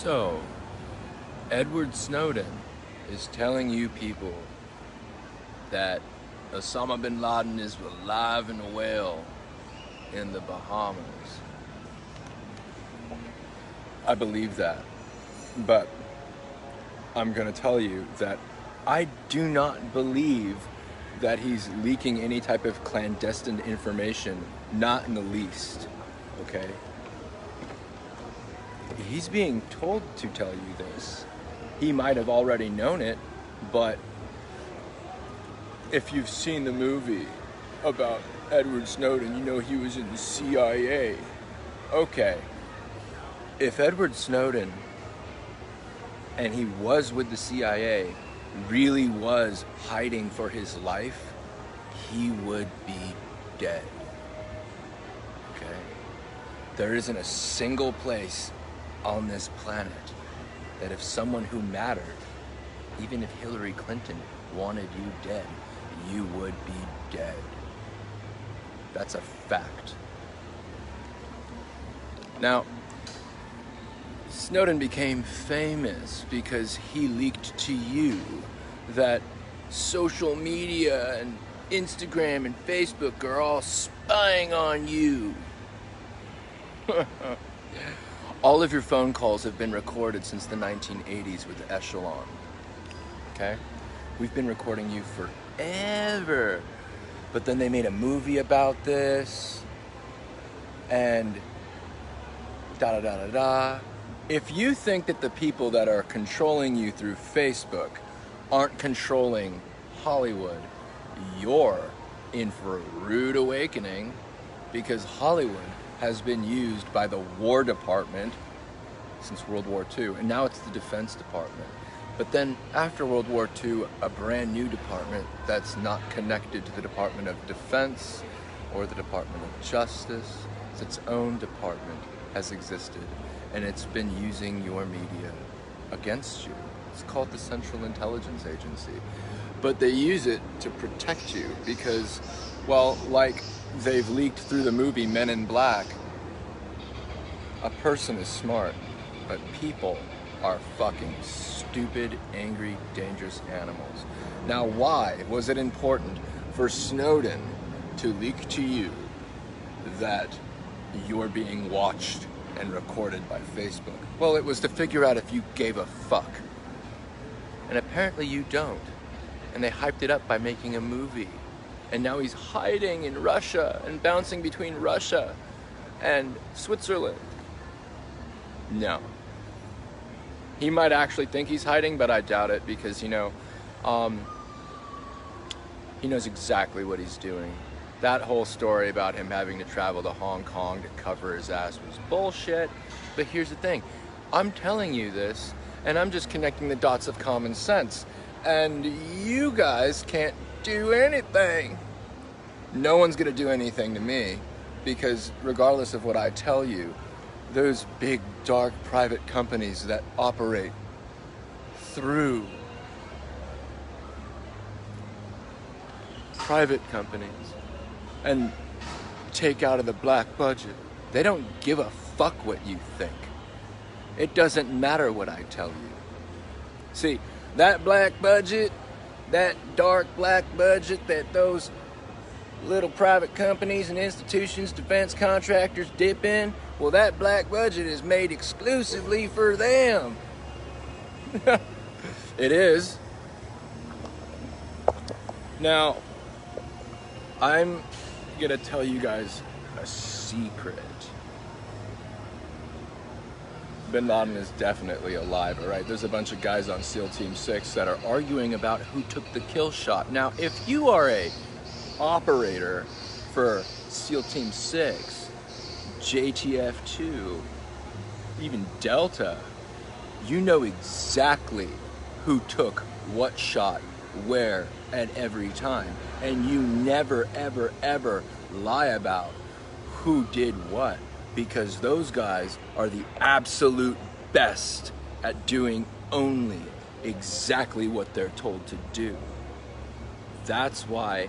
So, Edward Snowden is telling you people that Osama bin Laden is alive and well in the Bahamas. I believe that, but I'm going to tell you that I do not believe that he's leaking any type of clandestine information, not in the least, okay? He's being told to tell you this. He might have already known it, but if you've seen the movie about Edward Snowden, you know he was in the CIA. Okay, if Edward Snowden, and he was with the CIA, really was hiding for his life, he would be dead. Okay? There isn't a single place on this planet that if someone who mattered, even if Hillary Clinton wanted you dead, you would be dead. That's a fact. Now, Snowden became famous because he leaked to you that social media and Instagram and Facebook are all spying on you. All of your phone calls have been recorded since the 1980s with Echelon. Okay? We've been recording you forever. But then they made a movie about this. And da-da-da-da-da. If you think that the people that are controlling you through Facebook aren't controlling Hollywood, you're in for a rude awakening, because Hollywood has been used by the War Department since World War II, and now it's the Defense Department. But then after World War II, a brand new department that's not connected to the Department of Defense or the Department of Justice, it's its own department, has existed, and it's been using your media against you. It's called the Central Intelligence Agency. But they use it to protect you because, well, like they've leaked through the movie Men in Black, a person is smart, but people are fucking stupid, angry, dangerous animals. Now, why was it important for Snowden to leak to you that you're being watched and recorded by Facebook? Well, it was to figure out if you gave a fuck. And apparently you don't. And they hyped it up by making a movie. And now he's hiding in Russia and bouncing between Russia and Switzerland. No. He might actually think he's hiding, but I doubt it because, he knows exactly what he's doing. That whole story about him having to travel to Hong Kong to cover his ass was bullshit. But here's the thing. I'm telling you this, and I'm just connecting the dots of common sense. And you guys can't do anything. No one's gonna do anything to me, because regardless of what I tell you, those big, dark, private companies that operate through private companies and take out of the black budget, they don't give a fuck what you think. It doesn't matter what I tell you. See, that black budget, that dark black budget that those little private companies and institutions, defense contractors dip in, well, that black budget is made exclusively for them. It is. Now, I'm gonna tell you guys a secret. Bin Laden is definitely alive, all right? There's a bunch of guys on SEAL Team 6 that are arguing about who took the kill shot. Now, if you are a operator for SEAL Team 6, JTF2, even Delta, you know exactly who took what shot, where, at every time. And you never, ever, ever lie about who did what, because those guys are the absolute best at doing only exactly what they're told to do. That's why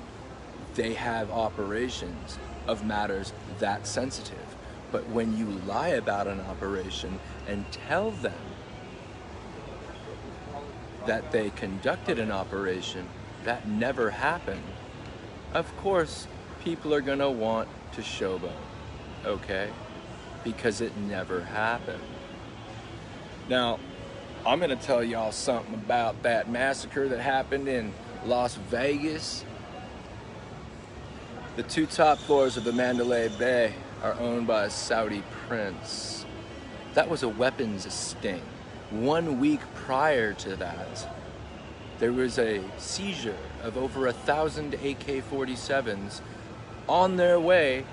they have operations of matters that sensitive. But when you lie about an operation and tell them that they conducted an operation that never happened, of course, people are gonna want to showboat, okay? Because it never happened. Now, I'm gonna tell y'all something about that massacre that happened in Las Vegas. The 2 top floors of the Mandalay Bay are owned by a Saudi prince. That was a weapons sting. 1 week prior to that, there was a seizure of over 1,000 AK-47s on their way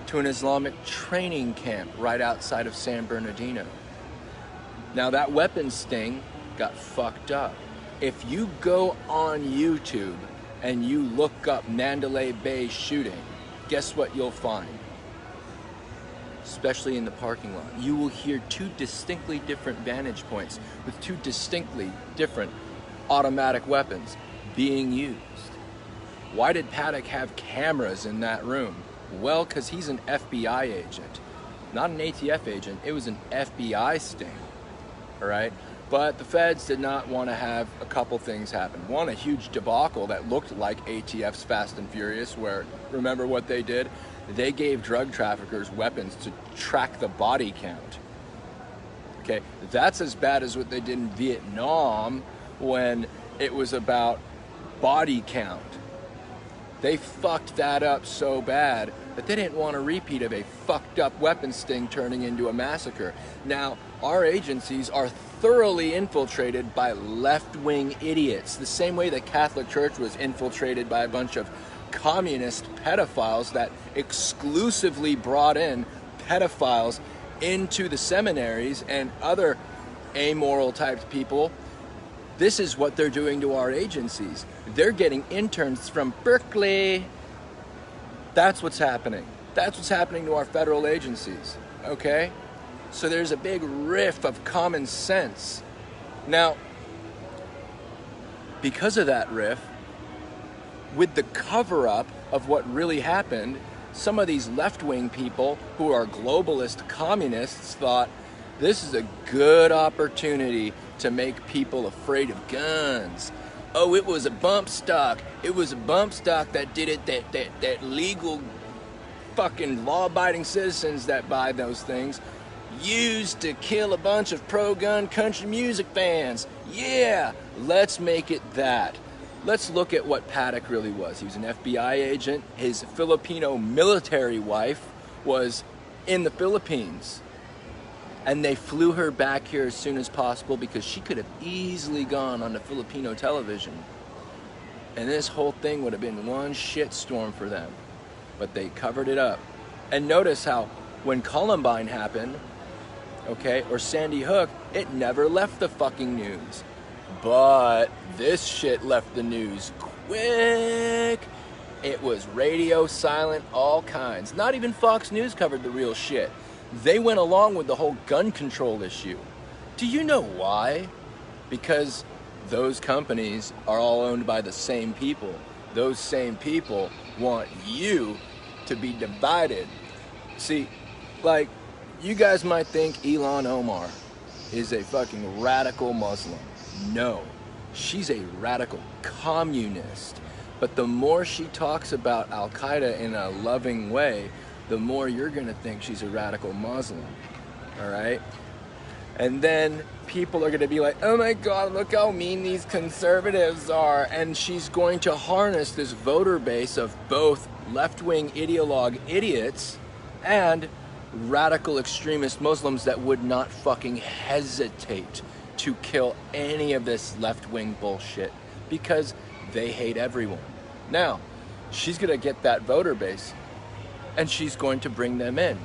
to an Islamic training camp right outside of San Bernardino. Now that weapons sting got fucked up. If you go on YouTube and you look up Mandalay Bay shooting, guess what you'll find? Especially in the parking lot, you will hear 2 distinctly different vantage points with 2 distinctly different automatic weapons being used. Why did Paddock have cameras in that room? Well, because he's an FBI agent, not an ATF agent. It was an FBI sting, all right? But the feds did not want to have a couple things happen. One, a huge debacle that looked like ATF's Fast and Furious, where, remember what they did? They gave drug traffickers weapons to track the body count. Okay, that's as bad as what they did in Vietnam when it was about body count. They fucked that up so bad that they didn't want a repeat of a fucked up weapons sting turning into a massacre. Now, our agencies are thoroughly infiltrated by left-wing idiots, the same way the Catholic Church was infiltrated by a bunch of communist pedophiles that exclusively brought in pedophiles into the seminaries and other amoral type people. This is what they're doing to our agencies. They're getting interns from Berkeley. That's what's happening. That's what's happening to our federal agencies, okay? So there's a big riff of common sense. Now, because of that riff, with the cover-up of what really happened, some of these left-wing people who are globalist communists thought this is a good opportunity to make people afraid of guns. Oh, it was a bump stock. It was a bump stock that did it, that legal fucking law-abiding citizens that buy those things used to kill a bunch of pro-gun country music fans. Yeah, let's make it that. Let's look at what Paddock really was. He was an FBI agent. His Filipino military wife was in the Philippines. And they flew her back here as soon as possible because she could have easily gone on the Filipino television. And this whole thing would have been one shitstorm for them. But they covered it up. And notice how when Columbine happened, okay, or Sandy Hook, it never left the fucking news. But this shit left the news quick. It was radio silent, all kinds. Not even Fox News covered the real shit. They went along with the whole gun control issue. Do you know why? Because those companies are all owned by the same people. Those same people want you to be divided. See, like, you guys might think Ilhan Omar is a fucking radical Muslim. No, she's a radical communist. But the more she talks about Al-Qaeda in a loving way, the more you're gonna think she's a radical Muslim, all right? And then people are gonna be like, oh my God, look how mean these conservatives are. And she's going to harness this voter base of both left-wing ideologue idiots and radical extremist Muslims that would not fucking hesitate to kill any of this left-wing bullshit because they hate everyone. Now, she's gonna get that voter base and she's going to bring them in.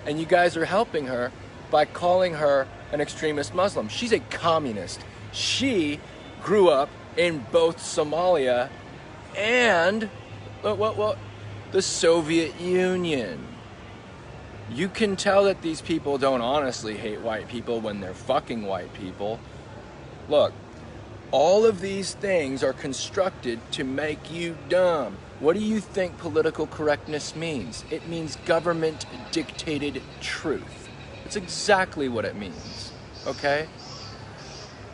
And you guys are helping her by calling her an extremist Muslim. She's a communist. She grew up in both Somalia and the Soviet Union. You can tell that these people don't honestly hate white people when they're fucking white people. Look, all of these things are constructed to make you dumb. What do you think political correctness means? It means government-dictated truth. It's exactly what it means, okay?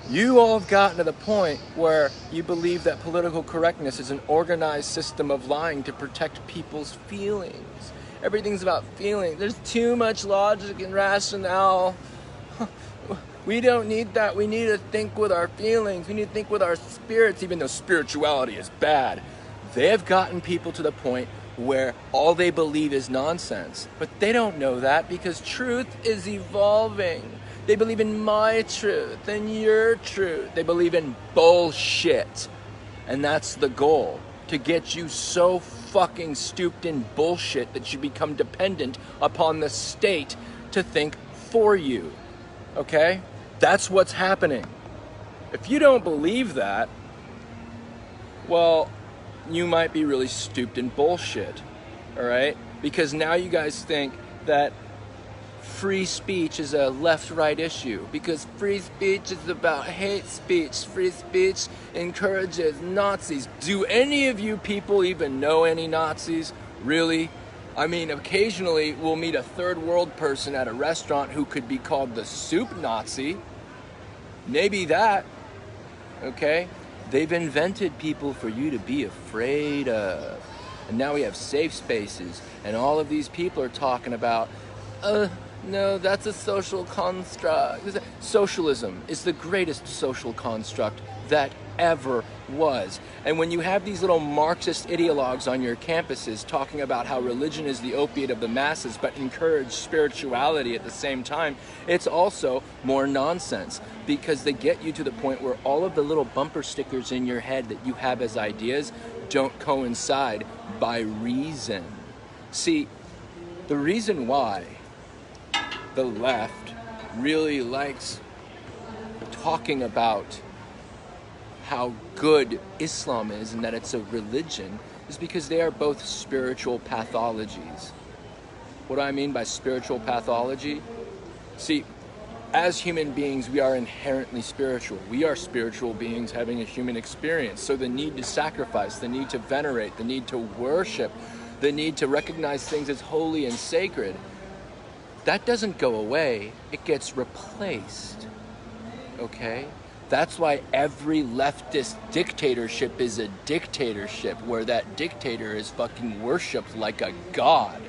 You all have gotten to the point where you believe that political correctness is an organized system of lying to protect people's feelings. Everything's about feelings. There's too much logic and rationale. We don't need that. We need to think with our feelings. We need to think with our spirits, even though spirituality is bad. They have gotten people to the point where all they believe is nonsense. But they don't know that because truth is evolving. They believe in my truth and your truth. They believe in bullshit. And that's the goal, to get you so fucking stooped in bullshit that you become dependent upon the state to think for you. Okay? That's what's happening. If you don't believe that, well, you might be really stooped in bullshit. All right? Because now you guys think that free speech is a left-right issue, because free speech is about hate speech. Free speech encourages Nazis. Do any of you people even know any Nazis? Really? I mean, occasionally we'll meet a third world person at a restaurant who could be called the soup Nazi. Maybe that. Okay? They've invented people for you to be afraid of. And now we have safe spaces, and all of these people are talking about, no, that's a social construct. Socialism is the greatest social construct that ever was. And when you have these little Marxist ideologues on your campuses talking about how religion is the opiate of the masses but encourage spirituality at the same time, it's also more nonsense, because they get you to the point where all of the little bumper stickers in your head that you have as ideas don't coincide by reason. See, the reason why the left really likes talking about how good Islam is and that it's a religion is because they are both spiritual pathologies. What do I mean by spiritual pathology? See, as human beings, we are inherently spiritual. We are spiritual beings having a human experience. So the need to sacrifice, the need to venerate, the need to worship, the need to recognize things as holy and sacred, that doesn't go away, it gets replaced, okay? That's why every leftist dictatorship is a dictatorship, where that dictator is fucking worshipped like a god,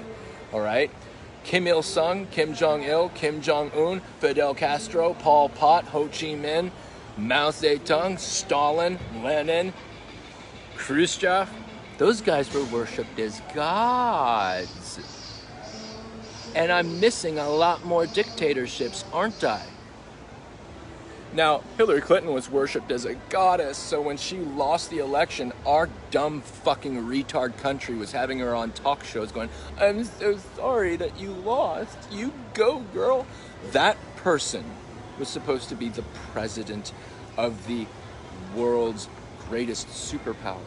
all right? Kim Il-sung, Kim Jong-il, Kim Jong-un, Fidel Castro, Pol Pot, Ho Chi Minh, Mao Zedong, Stalin, Lenin, Khrushchev, those guys were worshipped as gods. And I'm missing a lot more dictatorships, aren't I? Now, Hillary Clinton was worshipped as a goddess, so when she lost the election, our dumb fucking retard country was having her on talk shows going, I'm so sorry that you lost. You go, girl. That person was supposed to be the president of the world's greatest superpower.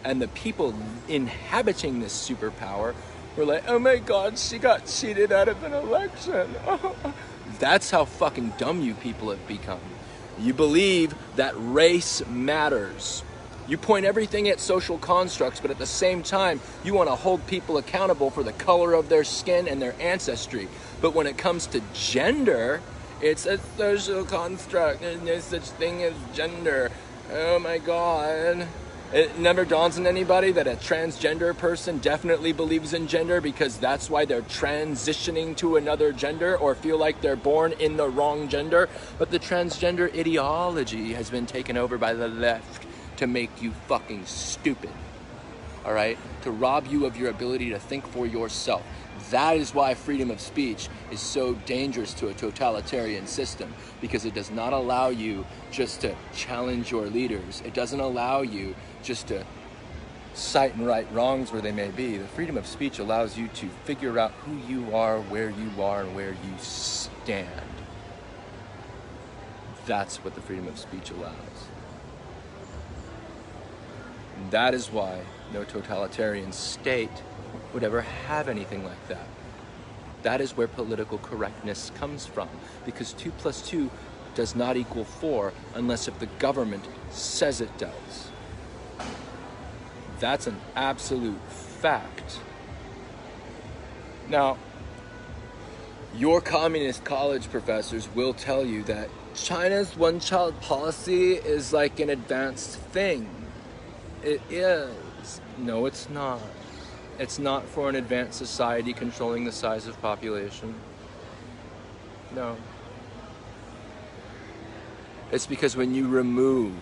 And the people inhabiting this superpower were like, oh my God, she got cheated out of an election. That's how fucking dumb you people have become. You believe that race matters. You point everything at social constructs, but at the same time, you want to hold people accountable for the color of their skin and their ancestry. But when it comes to gender, it's a social construct. There's no such thing as gender. Oh my God. It never dawns on anybody that a transgender person definitely believes in gender because that's why they're transitioning to another gender or feel like they're born in the wrong gender. But the transgender ideology has been taken over by the left to make you fucking stupid. All right? To rob you of your ability to think for yourself. That is why freedom of speech is so dangerous to a totalitarian system, because it does not allow you just to challenge your leaders. It doesn't allow you just to cite and right wrongs where they may be. The freedom of speech allows you to figure out who you are, and where you stand. That's what the freedom of speech allows. And that is why no totalitarian state would ever have anything like that. That is where political correctness comes from, because 2 + 2 does not equal 4 unless if the government says it does. That's an absolute fact. Now, your communist college professors will tell you that China's one-child policy is like an advanced thing. It is. No, it's not. It's not for an advanced society controlling the size of population. No. It's because when you remove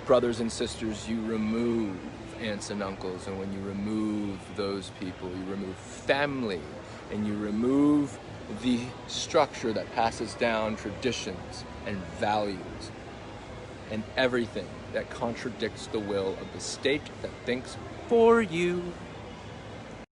brothers and sisters, you remove aunts and uncles, and when you remove those people, you remove family, and you remove the structure that passes down traditions and values and everything that contradicts the will of the state that thinks for you.